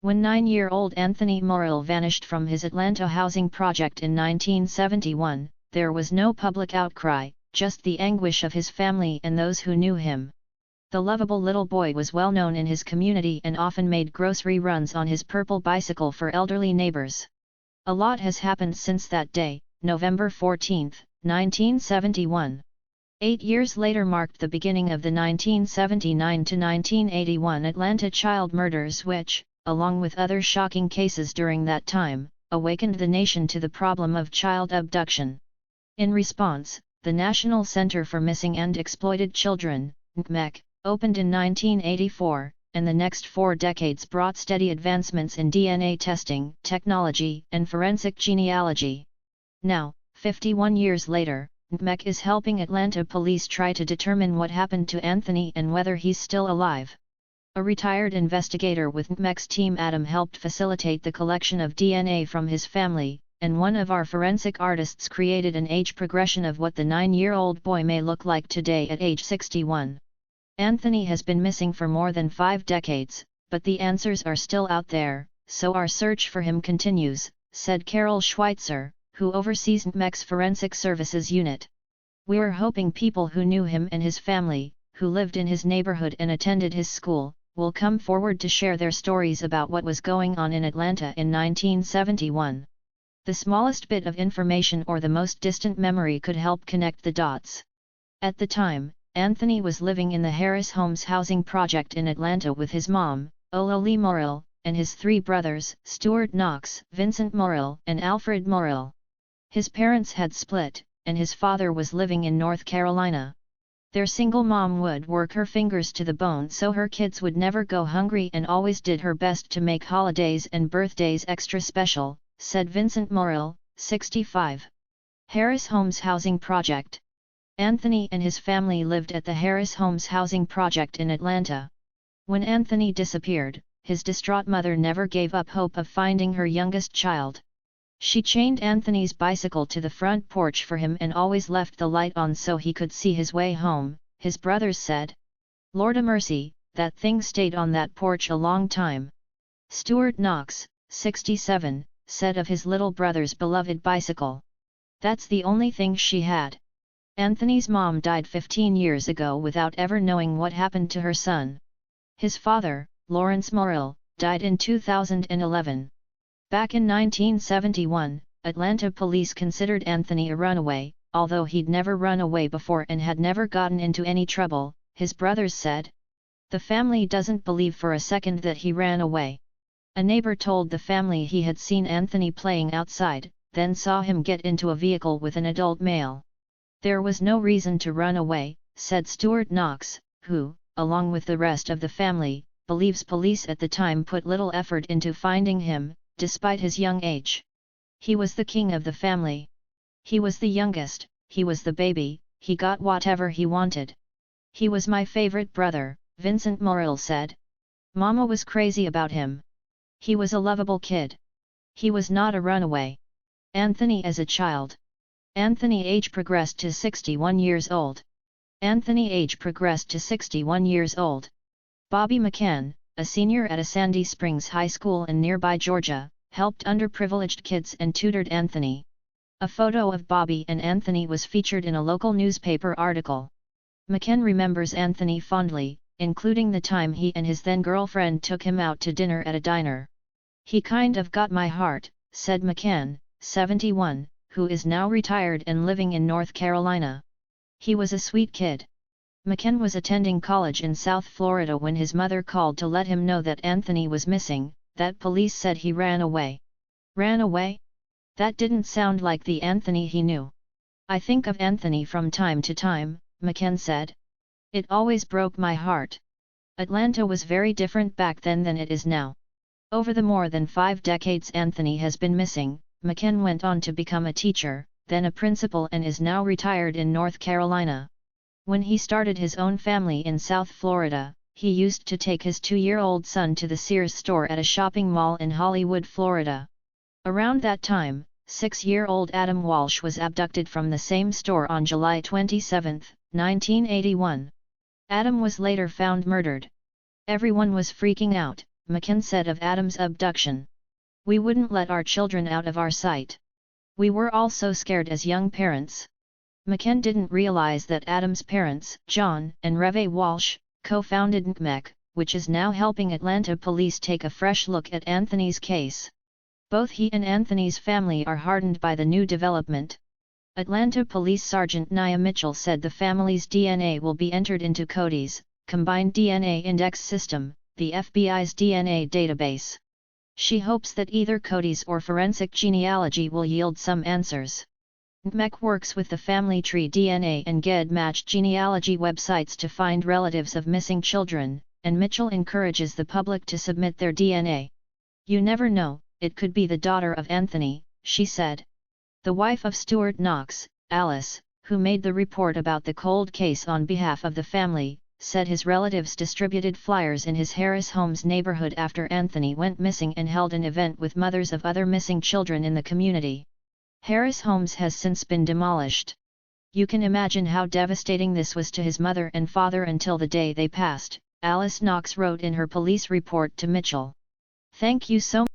When 9-year-old Anthony Murrill vanished from his Atlanta housing project in 1971, there was no public outcry, just the anguish of his family and those who knew him. The lovable little boy was well known in his community and often made grocery runs on his purple bicycle for elderly neighbors. A lot has happened since that day, November 14, 1971. 8 years later marked the beginning of the 1979 to 1981 Atlanta child murders which, along with other shocking cases during that time, awakened the nation to the problem of child abduction. In response, the National Center for Missing and Exploited Children, NCMEC, opened in 1984, and the next 4 decades brought steady advancements in DNA testing, technology, and forensic genealogy. Now, 51 years later, NCMEC is helping Atlanta police try to determine what happened to Anthony and whether he's still alive. A retired investigator with NCMEC's team Adam helped facilitate the collection of DNA from his family, and one of our forensic artists created an age progression of what the 9-year-old boy may look like today at age 61. Anthony has been missing for more than 5 decades, but the answers are still out there, so our search for him continues, said Carol Schweitzer, who oversees NCMEC's Forensic Services Unit. We're hoping people who knew him and his family, who lived in his neighborhood and attended his school, will come forward to share their stories about what was going on in Atlanta in 1971. The smallest bit of information or the most distant memory could help connect the dots. At the time, Anthony was living in the Harris Homes housing project in Atlanta with his mom, Ololi Murrill, and his 3 brothers, Stuart Knox, Vincent Murrill, and Alfred Murrill. His parents had split, and his father was living in North Carolina. Their single mom would work her fingers to the bone so her kids would never go hungry and always did her best to make holidays and birthdays extra special, said Vincent Murrill, 65. Harris Homes Housing Project. Anthony and his family lived at the Harris Homes Housing Project in Atlanta. When Anthony disappeared, his distraught mother never gave up hope of finding her youngest child. She chained Anthony's bicycle to the front porch for him and always left the light on so he could see his way home, his brothers said. Lord a mercy, that thing stayed on that porch a long time. Stuart Knox, 67, said of his little brother's beloved bicycle. That's the only thing she had. Anthony's mom died 15 years ago without ever knowing what happened to her son. His father, Lawrence Murrill, died in 2011. Back in 1971, Atlanta police considered Anthony a runaway, although he'd never run away before and had never gotten into any trouble, his brothers said. The family doesn't believe for a second that he ran away. A neighbor told the family he had seen Anthony playing outside, then saw him get into a vehicle with an adult male. There was no reason to run away, said Stuart Knox, who, along with the rest of the family, believes police at the time put little effort into finding him, despite his young age. He was the king of the family. He was the youngest, he was the baby, he got whatever he wanted. He was my favorite brother, Vincent Murrill said. Mama was crazy about him. He was a lovable kid. He was not a runaway. Anthony as a child. Anthony age progressed to 61 years old. Anthony age progressed to 61 years old. Bobby McCann, a senior at a Sandy Springs High School in nearby Georgia, helped underprivileged kids and tutored Anthony. A photo of Bobby and Anthony was featured in a local newspaper article. McCann remembers Anthony fondly, including the time he and his then-girlfriend took him out to dinner at a diner. He kind of got my heart, said McCann, 71, who is now retired and living in North Carolina. He was a sweet kid. McCann was attending college in South Florida when his mother called to let him know that Anthony was missing, that police said he ran away. Ran away? That didn't sound like the Anthony he knew. I think of Anthony from time to time, McCann said. It always broke my heart. Atlanta was very different back then than it is now. Over the more than 5 decades Anthony has been missing, McCann went on to become a teacher, then a principal and is now retired in North Carolina. When he started his own family in South Florida, he used to take his 2-year-old son to the Sears store at a shopping mall in Hollywood, Florida. Around that time, 6-year-old Adam Walsh was abducted from the same store on July 27, 1981. Adam was later found murdered. Everyone was freaking out, McCann said of Adam's abduction. "We wouldn't let our children out of our sight. We were all so scared as young parents." McCann didn't realize that Adam's parents, John and Reve Walsh, co-founded NCMEC, which is now helping Atlanta police take a fresh look at Anthony's case. Both he and Anthony's family are hardened by the new development. Atlanta Police Sergeant Nia Mitchell said the family's DNA will be entered into CODI's, Combined DNA Index System, the FBI's DNA database. She hopes that either CODI's or forensic genealogy will yield some answers. NCMEC works with the Family Tree DNA and GED-matched genealogy websites to find relatives of missing children, and Mitchell encourages the public to submit their DNA. "You never know, it could be the daughter of Anthony," she said. The wife of Stuart Knox, Alice, who made the report about the cold case on behalf of the family, said his relatives distributed flyers in his Harris Homes neighborhood after Anthony went missing and held an event with mothers of other missing children in the community. Harris Homes has since been demolished. "You can imagine how devastating this was to his mother and father until the day they passed," Alice Knox wrote in her police report to Mitchell. "Thank you so much."